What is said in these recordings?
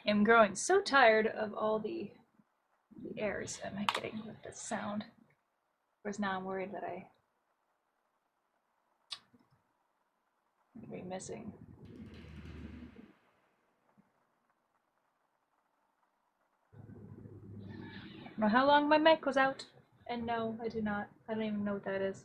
I'm growing so tired of all the errors I'm getting with this sound. Whereas now I'm worried that I'm going to be missing. I don't know how long my mic was out. And no, I do not. I don't even know what that is.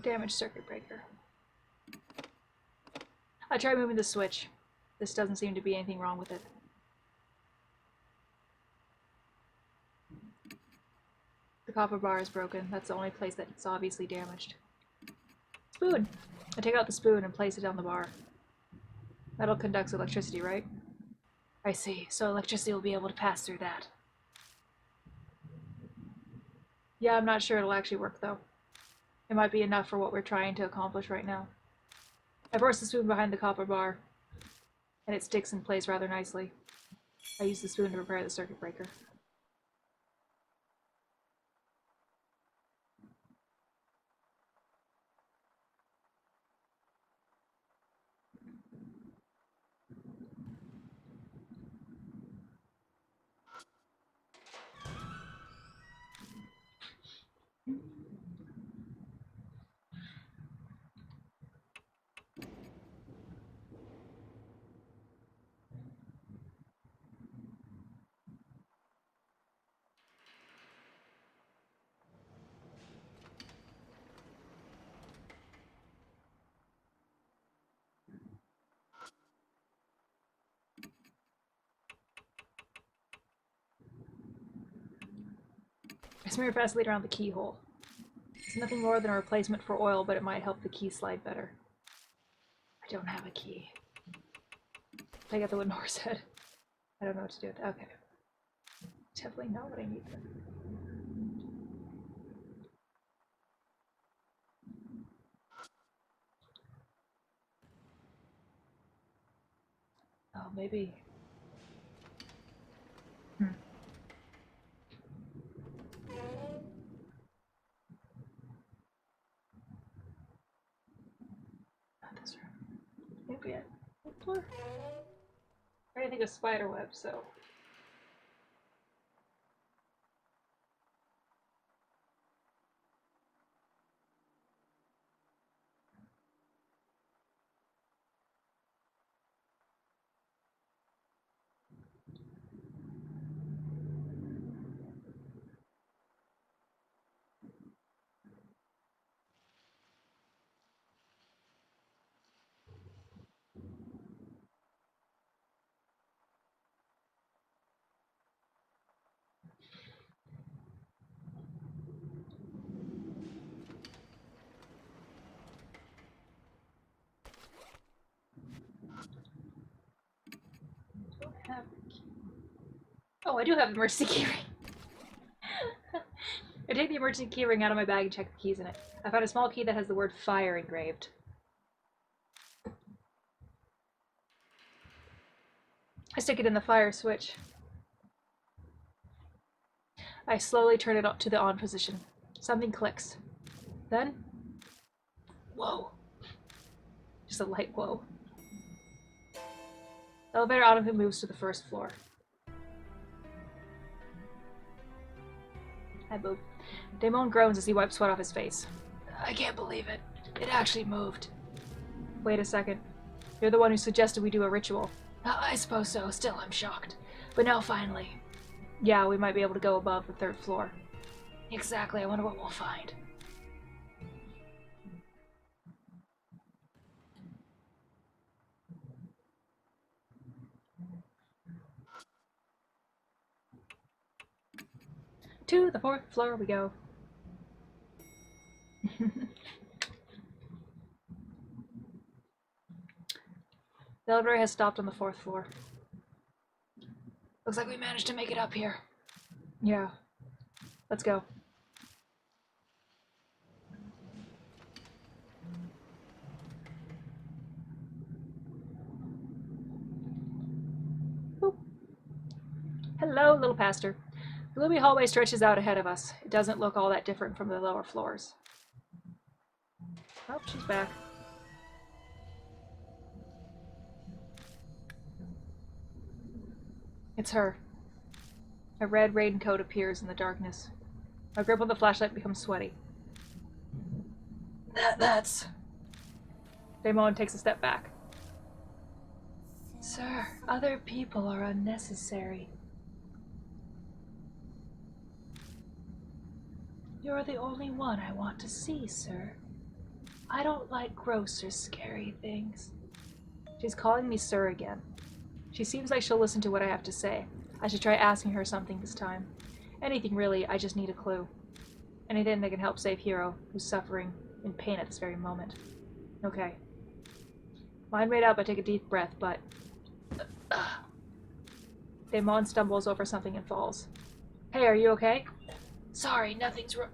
Damaged circuit breaker. I tried moving the switch. This doesn't seem to be anything wrong with it. The copper bar is broken. That's the only place that it's obviously damaged. Spoon! I take out the spoon and place it on the bar. Metal conducts electricity, right? I see. So electricity will be able to pass through that. Yeah, I'm not sure it'll actually work, though. It might be enough for what we're trying to accomplish right now. I force the spoon behind the copper bar, and it sticks in place rather nicely. I use the spoon to repair the circuit breaker. I smear Vaseline around the keyhole. It's nothing more than a replacement for oil, but it might help the key slide better. I don't have a key. I got the what Nora said. I don't know what to do with it. Okay. Definitely not what I need then. Oh, maybe. Not this room. Maybe it. Floor. I didn't think of spider web, so. Don't have a key. Oh, I do have the emergency keyring. I take the emergency keyring out of my bag and check the keys in it. I found a small key that has the word fire engraved. I stick it in the fire switch. I slowly turn it up to the on position. Something clicks. Then, whoa. Just a light whoa. The elevator out of it moves to the first floor. I move. Damon groans as he wipes sweat off his face. I can't believe it. It actually moved. Wait a second. You're the one who suggested we do a ritual. I suppose so. Still, I'm shocked. But now, finally. Yeah, we might be able to go above the third floor. Exactly. I wonder what we'll find. To the fourth floor we go. The elevator has stopped on the 4th floor. Looks like we managed to make it up here. Yeah. Let's go. Boop. Hello, little pastor. The gloomy hallway stretches out ahead of us. It doesn't look all that different from the lower floors. Oh, she's back. It's her. A red raincoat appears in the darkness. My grip on the flashlight becomes sweaty. That's... Damon takes a step back. Sir, other people are unnecessary. You're the only one I want to see, sir. I don't like gross or scary things. She's calling me sir again. She seems like she'll listen to what I have to say. I should try asking her something this time. Anything really, I just need a clue. Anything that can help save Hero, who's suffering in pain at this very moment. Okay. Mind made up, I take a deep breath, but... Damon stumbles over something and falls. Hey, are you okay? Sorry, nothing's wrong.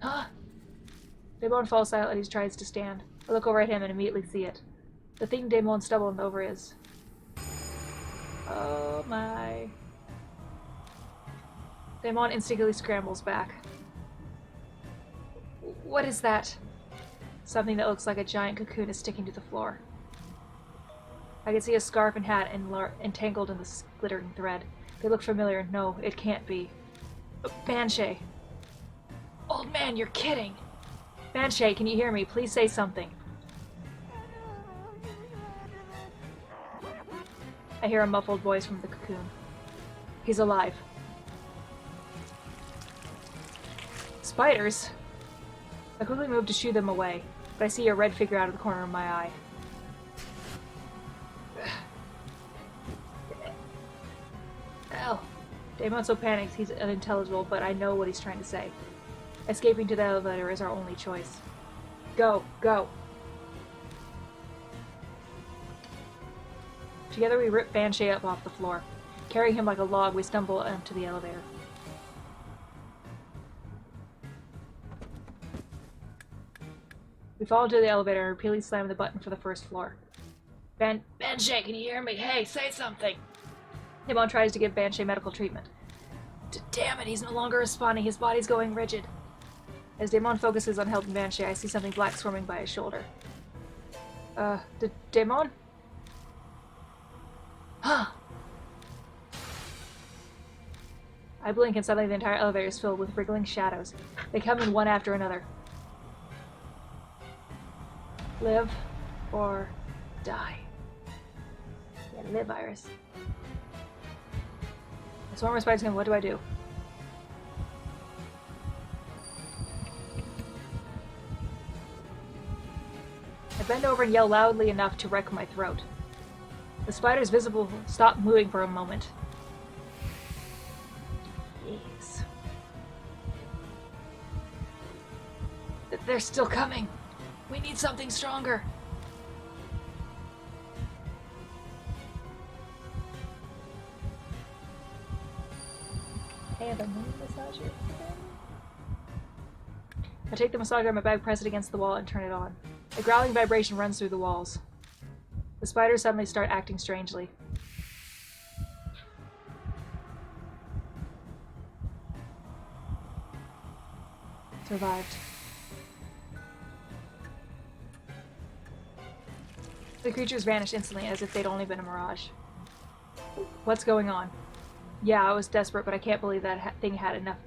Huh? Damon falls silent as he tries to stand. I look over at him and immediately see it. The thing Damon stumbled over is... Oh my... Damon instinctively scrambles back. What is that? Something that looks like a giant cocoon is sticking to the floor. I can see a scarf and hat entangled in this glittering thread. They look familiar. No, it can't be. Banshee. Old man, you're kidding. Banshee, can you hear me? Please say something. I hear a muffled voice from the cocoon. He's alive. Spiders? I quickly move to shoo them away, but I see a red figure out of the corner of my eye. Hell. Damon so panics he's unintelligible, but I know what he's trying to say. Escaping to the elevator is our only choice. Go, go. Together we rip Banshee up off the floor. Carrying him like a log, we stumble into the elevator. We fall into the elevator and repeatedly slam the button for the first floor. Banshee, can you hear me? Hey, say something! Damon tries to give Banshee medical treatment. Damn it, he's no longer responding. His body's going rigid. As Damon focuses on helping Banshee, I see something black swarming by his shoulder. Damon? Huh. I blink and suddenly the entire elevator is filled with wriggling shadows. They come in one after another. Live or die. Yeah, live, Iris. I swarm with spiders again. What do I do? I bend over and yell loudly enough to wreck my throat. The spiders visible stop moving for a moment. Jeez. They're still coming. We need something stronger. I have a mini massager. I take the massager in my bag, press it against the wall, and turn it on. A growling vibration runs through the walls. The spiders suddenly start acting strangely. Survived. The creatures vanished instantly as if they'd only been a mirage. What's going on? Yeah, I was desperate, but I can't believe that thing had enough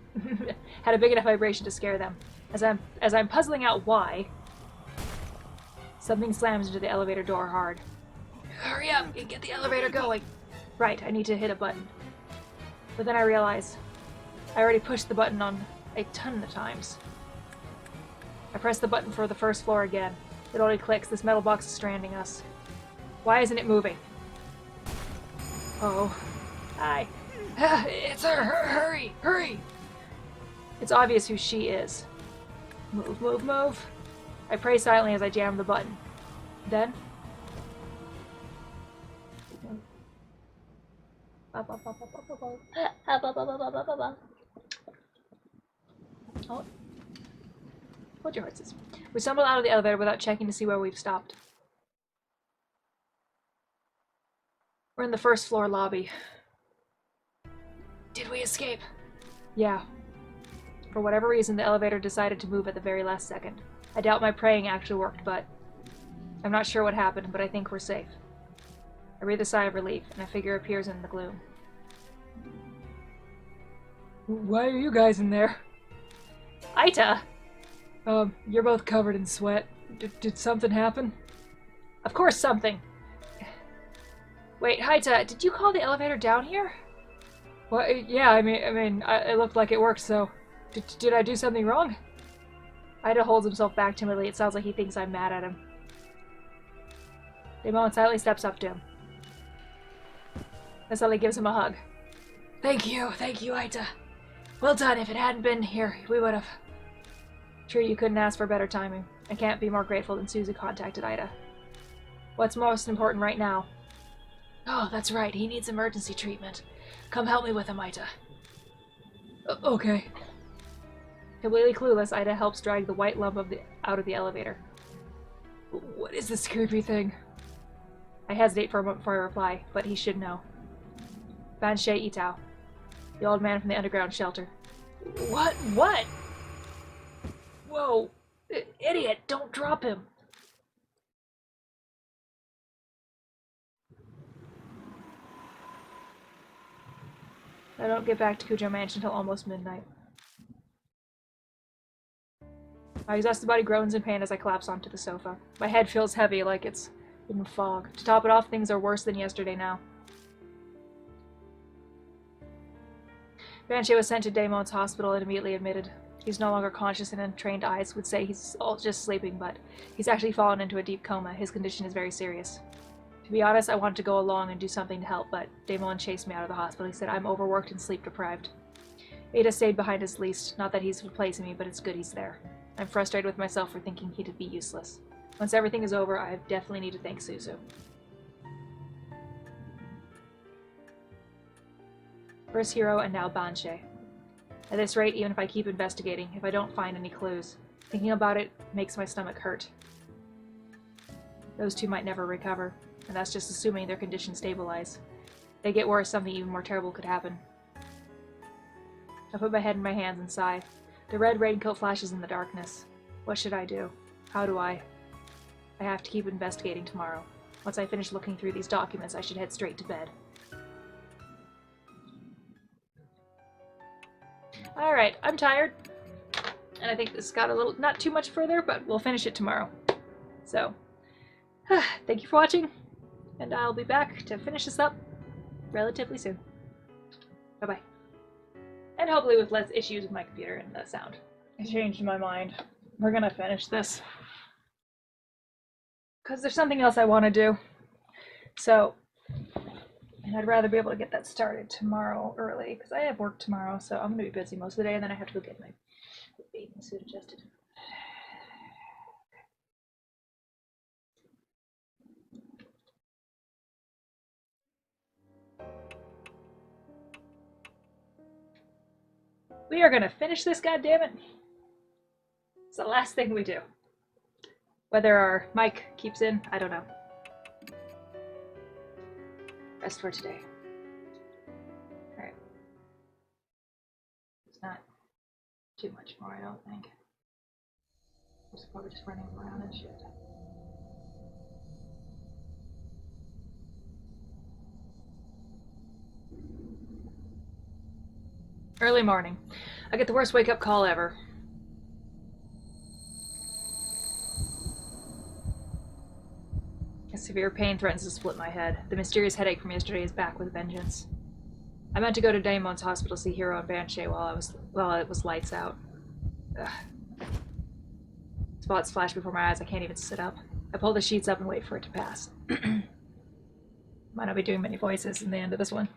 had a big enough vibration to scare them. As I'm puzzling out why, something slams into the elevator door hard. Hurry up and get the elevator going. Right, I need to hit a button. But then I realize I already pushed the button on a ton of times. I press the button for the first floor again. It only clicks. This metal box is stranding us. Why isn't it moving? Oh. Hi. It's her! Hurry! Hurry! It's obvious who she is. Move, move, move. I pray silently as I jam the button. Then... Oh, hold your horses. We stumbled out of the elevator without checking to see where we've stopped. We're in the first floor lobby. Did we escape? Yeah. For whatever reason, the elevator decided to move at the very last second. I doubt my praying actually worked, but I'm not sure what happened, but I think we're safe. I breathe a sigh of relief, and a figure appears in the gloom. Why are you guys in there? Aita! You're both covered in sweat. Did something happen? Of course something. Wait, Haita, did you call the elevator down here? Well, yeah, I mean, it looked like it worked, so... Did I do something wrong? Ida holds himself back timidly. It sounds like he thinks I'm mad at him. Damon silently steps up to him. Vasily gives him a hug. Thank you, Ida. Well done. If it hadn't been here, we would have... Sure, you couldn't ask for better timing. I can't be more grateful than Susie contacted Ida. What's most important right now? Oh, that's right. He needs emergency treatment. Come help me with him, Ida. Okay. Completely clueless, Ida helps drag the white lump out of the elevator. What is this creepy thing? I hesitate for a moment before I reply, but he should know. Banshe Itao. The old man from the underground shelter. What? What? Whoa. Idiot, don't drop him. I don't get back to Cujo Mansion until almost midnight. My exhausted body groans in pain as I collapse onto the sofa. My head feels heavy, like it's in fog. To top it off, things are worse than yesterday now. Banshee was sent to Damon's hospital and immediately admitted. He's no longer conscious, and untrained eyes would say he's just sleeping, but he's actually fallen into a deep coma. His condition is very serious. To be honest, I wanted to go along and do something to help, but Damon chased me out of the hospital. He said I'm overworked and sleep-deprived. Ada stayed behind his least. Not that he's replacing me, but it's good he's there. I'm frustrated with myself for thinking he'd be useless. Once everything is over, I definitely need to thank Suzu. First hero, and now Banshee. At this rate, even if I keep investigating, if I don't find any clues, thinking about it makes my stomach hurt. Those two might never recover, and that's just assuming their condition stabilize. If they get worse, something even more terrible could happen. I put my head in my hands and sigh. The red raincoat flashes in the darkness. What should I do? How do I have to keep investigating tomorrow. Once I finish looking through these documents, I should head straight to bed. Alright, I'm tired. And I think this got a little, not too much further, but we'll finish it tomorrow. So, thank you for watching, and I'll be back to finish this up relatively soon. Bye-bye. And hopefully with less issues with my computer and the sound. I changed my mind. We're gonna finish this. Because there's something else I want to do. So, and I'd rather be able to get that started tomorrow early, because I have work tomorrow, so I'm going to be busy most of the day, and then I have to go get my bathing suit adjusted. We are going to finish this, goddammit. It's the last thing we do. Whether our mic keeps in, I don't know. Rest for today. Alright. It's not too much more, I don't think. I'm probably just running around and shit. Early morning. I get the worst wake-up call ever. A severe pain threatens to split my head. The mysterious headache from yesterday is back with vengeance. I meant to go to Damon's hospital to see Hiro and Banshee while it was lights out. Ugh. Spots flash before my eyes. I can't even sit up. I pull the sheets up and wait for it to pass. Might not be doing many voices in the end of this one.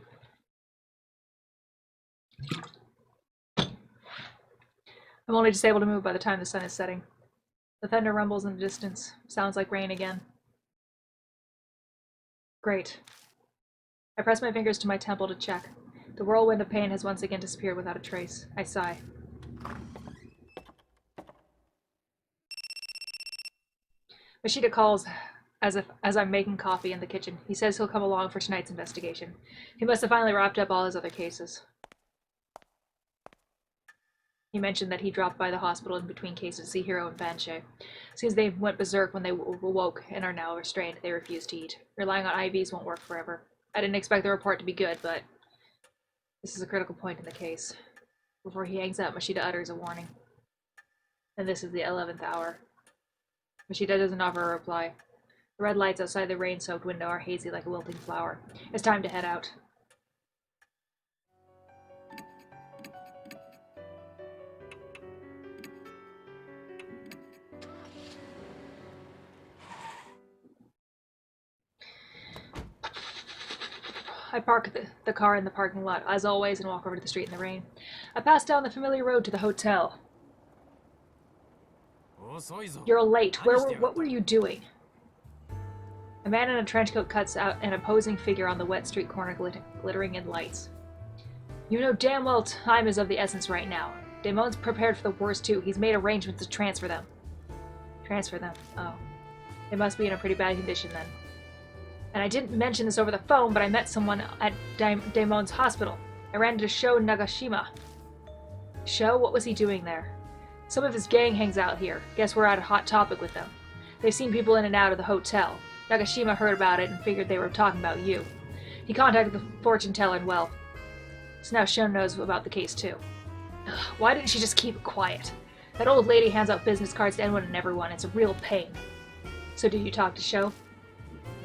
I'm only just able to move by the time the sun is setting. The thunder rumbles in the distance. Sounds like rain again. Great. I press my fingers to my temple to check. The whirlwind of pain has once again disappeared without a trace. I sigh. Machida calls as I'm making coffee in the kitchen. He says he'll come along for tonight's investigation. He must have finally wrapped up all his other cases. He mentioned that he dropped by the hospital in between cases to see Hiro and Banshee. Seems they went berserk when they awoke and are now restrained. They refuse to eat. Relying on IVs won't work forever. I didn't expect the report to be good, but this is a critical point in the case. Before he hangs up, Machida utters a warning. And this is the 11th hour. Machida doesn't offer a reply. The red lights outside the rain-soaked window are hazy like a wilting flower. It's time to head out. I park the car in the parking lot, as always, and walk over to the street in the rain. I pass down the familiar road to the hotel. You're late. What were you doing? A man in a trench coat cuts out an opposing figure on the wet street corner, glittering in lights. You know damn well time is of the essence right now. Damon's prepared for the worst too. He's made arrangements to transfer them. Transfer them? Oh. They must be in a pretty bad condition then. And I didn't mention this over the phone, but I met someone at Damon's hospital. I ran into Sho Nagashima. Sho? What was he doing there? Some of his gang hangs out here. Guess we're at a hot topic with them. They've seen people in and out of the hotel. Nagashima heard about it and figured they were talking about you. He contacted the fortune teller and well, so now Sho knows about the case too. Ugh, why didn't she just keep it quiet? That old lady hands out business cards to anyone and everyone. It's a real pain. So did you talk to Sho?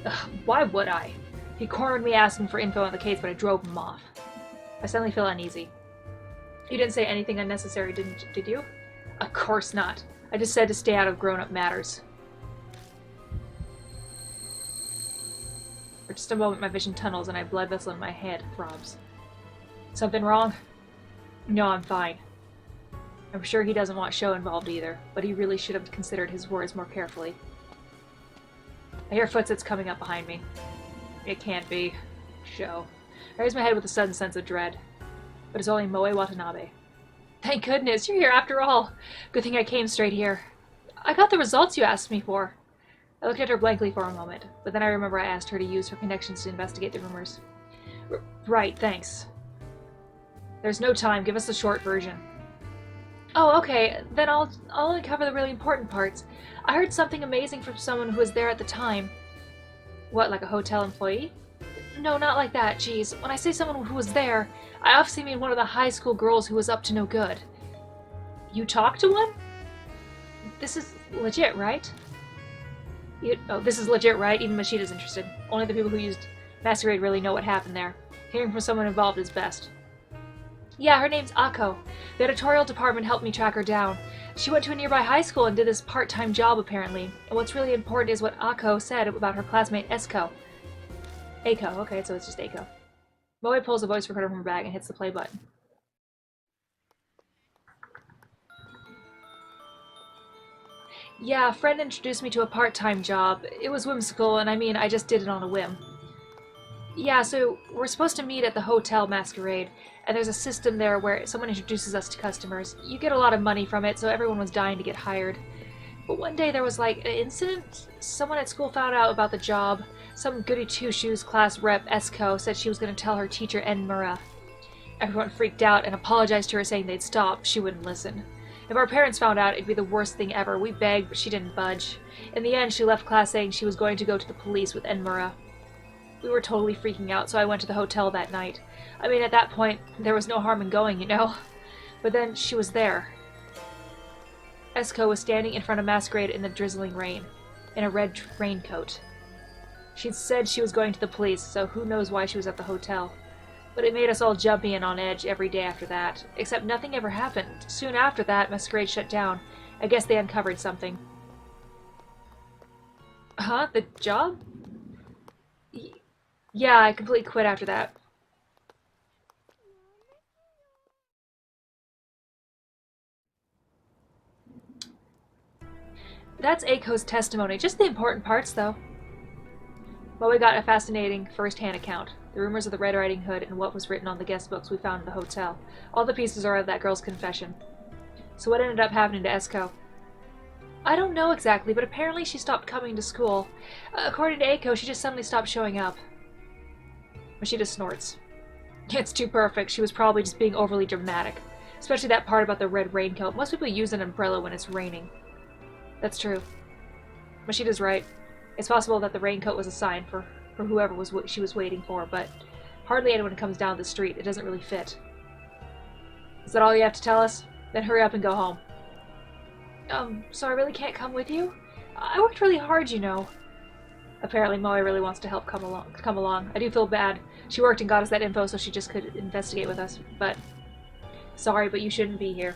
Ugh, why would I? He cornered me asking for info on the case, but I drove him off. I suddenly feel uneasy. You didn't say anything unnecessary, did you? Of course not. I just said to stay out of grown-up matters. For just a moment, my vision tunnels and a blood vessel in my head throbs. Something wrong? No, I'm fine. I'm sure he doesn't want Sho involved either, but he really should have considered his words more carefully. I hear footsteps coming up behind me. It can't be. Sho. I raise my head with a sudden sense of dread. But it's only Moe Watanabe. Thank goodness, you're here after all. Good thing I came straight here. I got the results you asked me for. I looked at her blankly for a moment, but then I remember I asked her to use her connections to investigate the rumors. Right, thanks. There's no time, give us the short version. Oh, okay, then I'll only cover the really important parts. I heard something amazing from someone who was there at the time. What, like a hotel employee? No, not like that, jeez. When I say someone who was there, I obviously mean one of the high school girls who was up to no good. You talked to one? This is legit, right? This is legit, right? Even Machida's interested. Only the people who used Masquerade really know what happened there. Hearing from someone involved is best. Yeah, her name's Ako. The editorial department helped me track her down. She went to a nearby high school and did this part-time job, apparently. And what's really important is what Ako said about her classmate Esko. Ako, okay, so it's just Ako. Moe pulls a voice recorder from her bag and hits the play button. Yeah, a friend introduced me to a part-time job. It was whimsical, and I just did it on a whim. Yeah, so we're supposed to meet at the Hotel Masquerade, and there's a system there where someone introduces us to customers. You get a lot of money from it, so everyone was dying to get hired. But one day there was like an incident. Someone at school found out about the job. Some goody two-shoes class rep, Esko, said she was going to tell her teacher, Enmura. Everyone freaked out and apologized to her saying they'd stop. She wouldn't listen. If our parents found out, it'd be the worst thing ever. We begged, but she didn't budge. In the end, she left class saying she was going to go to the police with Enmura. We were totally freaking out, so I went to the hotel that night. At that point, there was no harm in going, you know? But then she was there. Esko was standing in front of Masquerade in the drizzling rain, in a red raincoat. She'd said she was going to the police, so who knows why she was at the hotel. But it made us all jumpy and on edge every day after that, except nothing ever happened. Soon after that, Masquerade shut down. I guess they uncovered something. Huh? The job? Yeah, I completely quit after that. That's Ako's testimony, just the important parts, though. Moe got a fascinating first-hand account. The rumors of the Red Riding Hood and what was written on the guest books we found in the hotel. All the pieces are of that girl's confession. So what ended up happening to Esko? I don't know exactly, but apparently she stopped coming to school. According to Eiko, she just suddenly stopped showing up. Machida snorts. It's too perfect. She was probably just being overly dramatic. Especially that part about the red raincoat. Most people use an umbrella when it's raining. That's true. Mashida's right. It's possible that the raincoat was a sign for whoever she was waiting for, but hardly anyone comes down the street. It doesn't really fit. Is that all you have to tell us? Then hurry up and go home. So I really can't come with you? I worked really hard, you know. Apparently Moe really wants to help come along. I do feel bad. She worked and got us that info so she just could investigate with us, but... Sorry, but you shouldn't be here.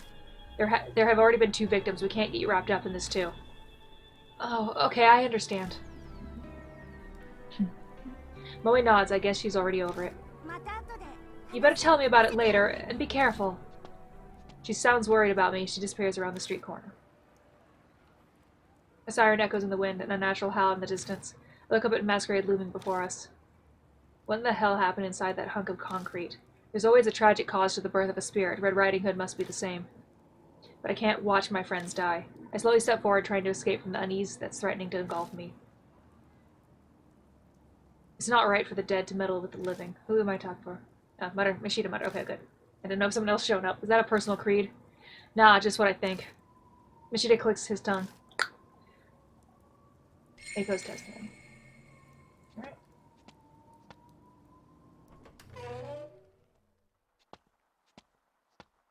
There have already been 2 victims. We can't get you wrapped up in this too. Oh, okay, I understand. Moe nods. I guess she's already over it. You better tell me about it later, and be careful. She sounds worried about me. She disappears around the street corner. A siren echoes in the wind, and a natural howl in the distance. I look up at Masquerade looming before us. What in the hell happened inside that hunk of concrete? There's always a tragic cause to the birth of a spirit. Red Riding Hood must be the same. But I can't watch my friends die. I slowly step forward, trying to escape from the unease that's threatening to engulf me. It's not right for the dead to meddle with the living. Who am I talking for? Oh, Machida mutter. Okay, good. I didn't know if someone else showed up. Is that a personal creed? Nah, just what I think. Machida clicks his tongue. Eiko's testing him. Alright.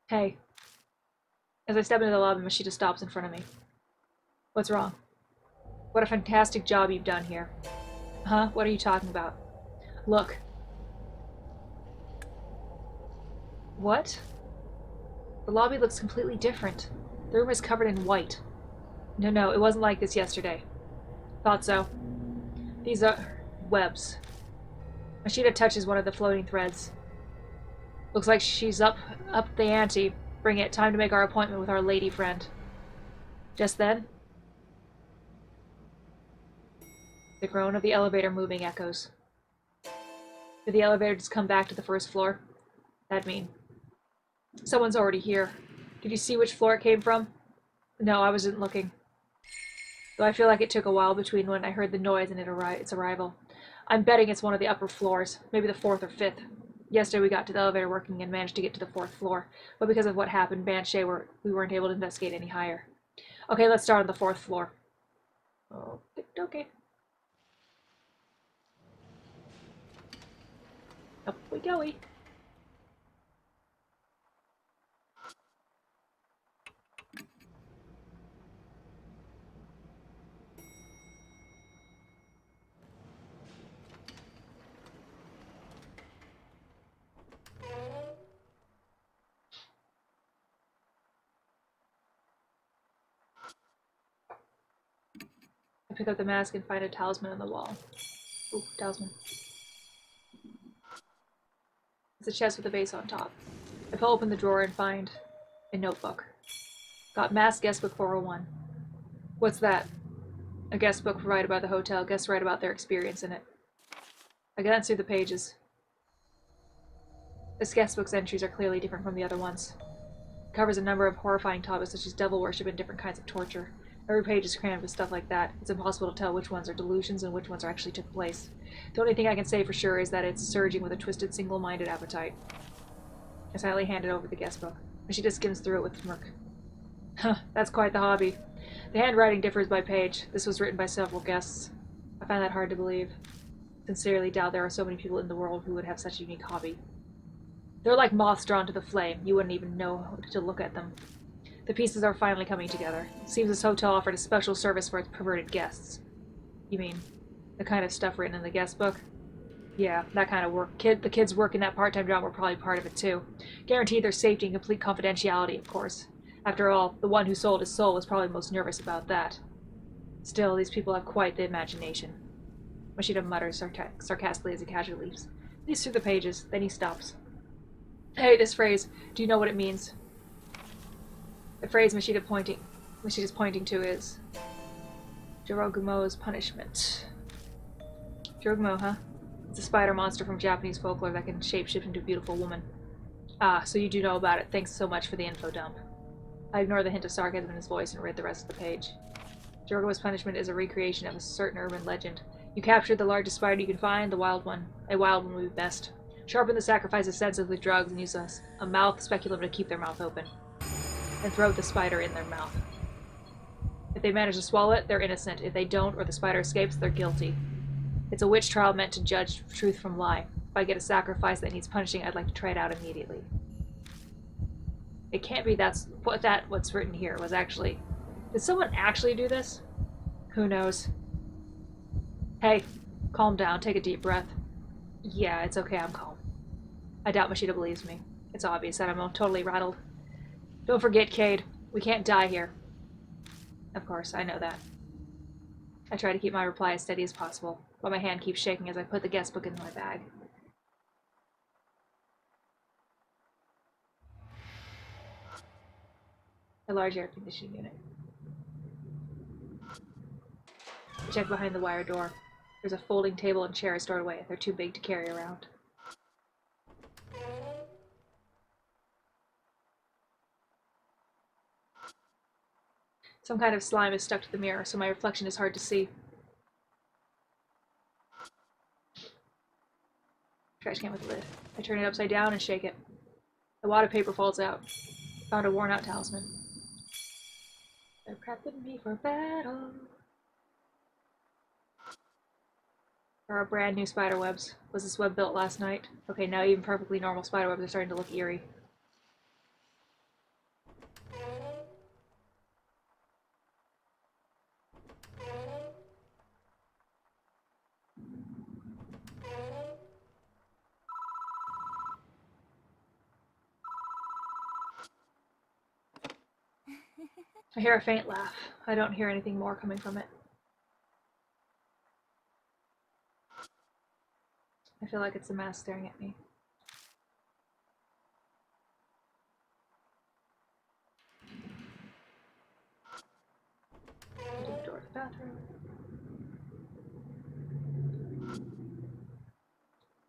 Hey. As I step into the lobby, Machida stops in front of me. What's wrong? What a fantastic job you've done here. Huh? What are you talking about? Look. What? The lobby looks completely different. The room is covered in white. No, it wasn't like this yesterday. Thought so. These are webs. Machida touches one of the floating threads. Looks like she's up the ante. Bring it. Time to make our appointment with our lady friend. Just then, the groan of the elevator moving echoes. Did the elevator just come back to the first floor? That'd mean someone's already here. Did you see which floor it came from? No, I wasn't looking. Though I feel like it took a while between when I heard the noise and its arrival. I'm betting it's one of the upper floors, maybe the 4th or 5th. Yesterday we got to the elevator working and managed to get to the 4th floor, but because of what happened, we weren't able to investigate any higher. Okay, let's start on the 4th floor. Okay. Up we go. I pick up the mask and find a talisman on the wall. Ooh, talisman. It's a chest with a vase on top. I pull open the drawer and find a notebook. Got Mask Guestbook 401. What's that? A guest book provided by the hotel. Guests write about their experience in it. I glance through the pages. This guestbook's entries are clearly different from the other ones. It covers a number of horrifying topics such as devil worship and different kinds of torture. Every page is crammed with stuff like that. It's impossible to tell which ones are delusions and which ones actually took place. The only thing I can say for sure is that it's surging with a twisted, single-minded appetite. I silently handed over the guestbook, and she just skims through it with a smirk. Huh, that's quite the hobby. The handwriting differs by page. This was written by several guests. I find that hard to believe. Sincerely doubt there are so many people in the world who would have such a unique hobby. They're like moths drawn to the flame. You wouldn't even know to look at them. The pieces are finally coming together. It seems this hotel offered a special service for its perverted guests. You mean, the kind of stuff written in the guest book? Yeah, that kind of work. The kids working that part-time job were probably part of it too. Guaranteed their safety and complete confidentiality, of course. After all, the one who sold his soul was probably most nervous about that. Still, these people have quite the imagination. Machida mutters sarcastically as he casually leaves. He's through the pages, then he stops. Hey, this phrase, do you know what it means? The phrase Mashida's pointing to is Jorogumo's punishment. Jorogumo, huh? It's a spider monster from Japanese folklore that can shapeshift into a beautiful woman. Ah, so you do know about it. Thanks so much for the info dump. I ignored the hint of sarcasm in his voice and read the rest of the page. Jorgo's punishment is a recreation of a certain urban legend. You captured the largest spider you can find, the wild one. A wild one would be best. Sharpen the sacrifice's senses with drugs and use a mouth speculum to keep their mouth open. And throw the spider in their mouth. If they manage to swallow it, they're innocent. If they don't, or the spider escapes, they're guilty. It's a witch trial meant to judge truth from lie. If I get a sacrifice that needs punishing, I'd like to try it out immediately. It can't be what's written here was actually... Did someone actually do this? Who knows? Hey, calm down, take a deep breath. Yeah, it's okay, I'm calm. I doubt Machida believes me. It's obvious that I'm totally rattled. Don't forget, Cade, we can't die here. Of course, I know that. I try to keep my reply as steady as possible, but my hand keeps shaking as I put the guest book in my bag. A large air conditioning unit. I check behind the wire door. There's a folding table and chair stored away. They're too big to carry around. Some kind of slime is stuck to the mirror, so my reflection is hard to see. Trash can with a lid. I turn it upside down and shake it. The wad of paper falls out. Found a worn-out talisman. They're prepping me for battle. There are brand new spider webs. Was this web built last night? Okay, now even perfectly normal spider webs are starting to look eerie. I hear a faint laugh. I don't hear anything more coming from it. I feel like it's a mask staring at me. Open the door to the bathroom.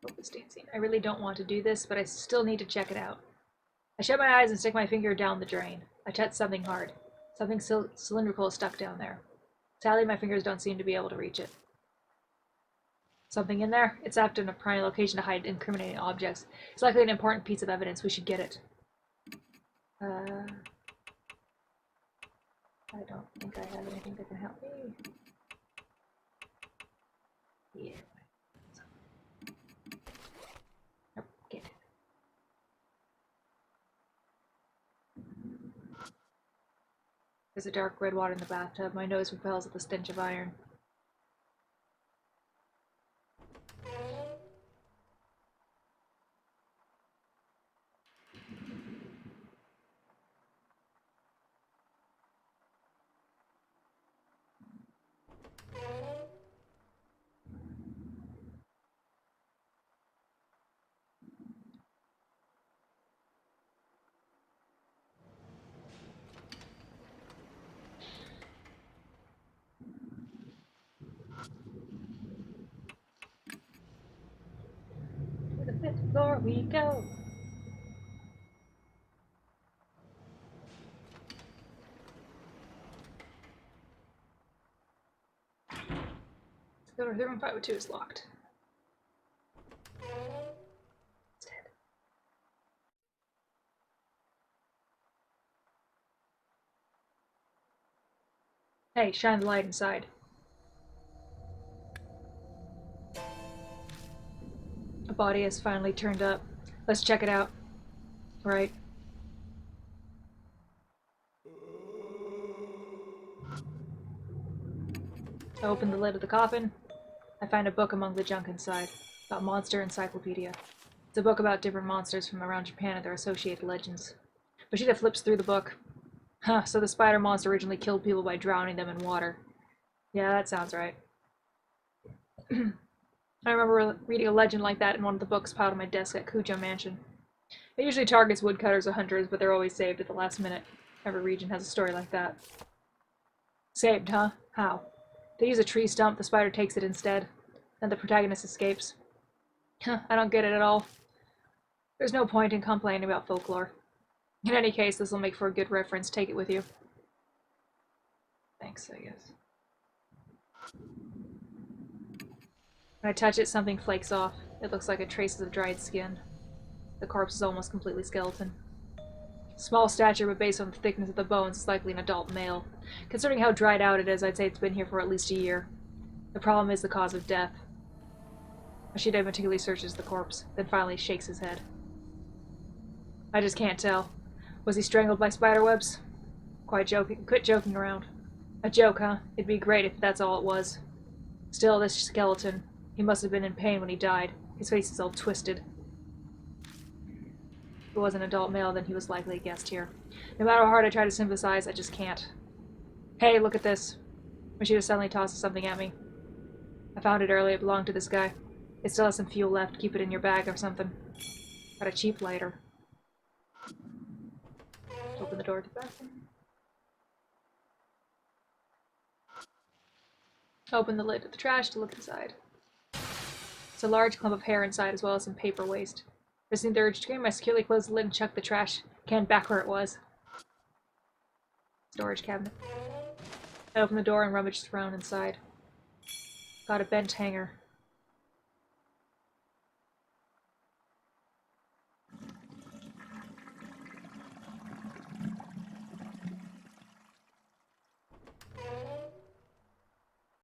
Focus dancing. I really don't want to do this, but I still need to check it out. I shut my eyes and stick my finger down the drain. I touch something hard. Something cylindrical is stuck down there. Sadly, my fingers don't seem to be able to reach it. Something in there? It's apt in a prime location to hide incriminating objects. It's likely an important piece of evidence. We should get it. I don't think I have anything that can help me. Yeah. Nope, get it. There's a dark red water in the bathtub. My nose repels at the stench of iron. To the 5th floor we go. Door room 502 is locked. It's dead. Hey, shine the light inside. A body has finally turned up. Let's check it out. Right. I open the lid of the coffin. I find a book among the junk inside. About Monster Encyclopedia. It's a book about different monsters from around Japan and their associated legends. Machida flips through the book. Huh, so the spider monster originally killed people by drowning them in water. Yeah, that sounds right. I remember reading a legend like that in one of the books piled on my desk at Kujo Mansion. It usually targets woodcutters or hunters, but they're always saved at the last minute. Every region has a story like that. Saved, huh? How? They use a tree stump, the spider takes it instead. Then the protagonist escapes. I don't get it at all. There's no point in complaining about folklore. In any case, this will make for a good reference. Take it with you. Thanks, I guess. When I touch it, something flakes off. It looks like a traces of dried skin. The corpse is almost completely skeleton. Small stature, but based on the thickness of the bones, it's likely an adult male. Considering how dried out it is, I'd say it's been here for at least a year. The problem is the cause of death. Ashida meticulously searches the corpse, then finally shakes his head. I just can't tell. Was he strangled by spiderwebs? Quit joking around. A joke, huh? It'd be great if that's all it was. Still, this skeleton. He must have been in pain when he died. His face is all twisted. If it was an adult male, then he was likely a guest here. No matter how hard I try to sympathize, I just can't. Hey, look at this. Machida suddenly tosses something at me. I found it earlier. It belonged to this guy. It still has some fuel left. Keep it in your bag or something. Got a cheap lighter. Open the door to the bathroom. Open the lid of the trash to look inside. It's a large clump of hair inside, as well as some paper waste. Resisting the urge to scream, I securely closed the lid and chucked the trash can back where it was. Storage cabinet. I opened the door and rummaged around inside. Got a bent hanger.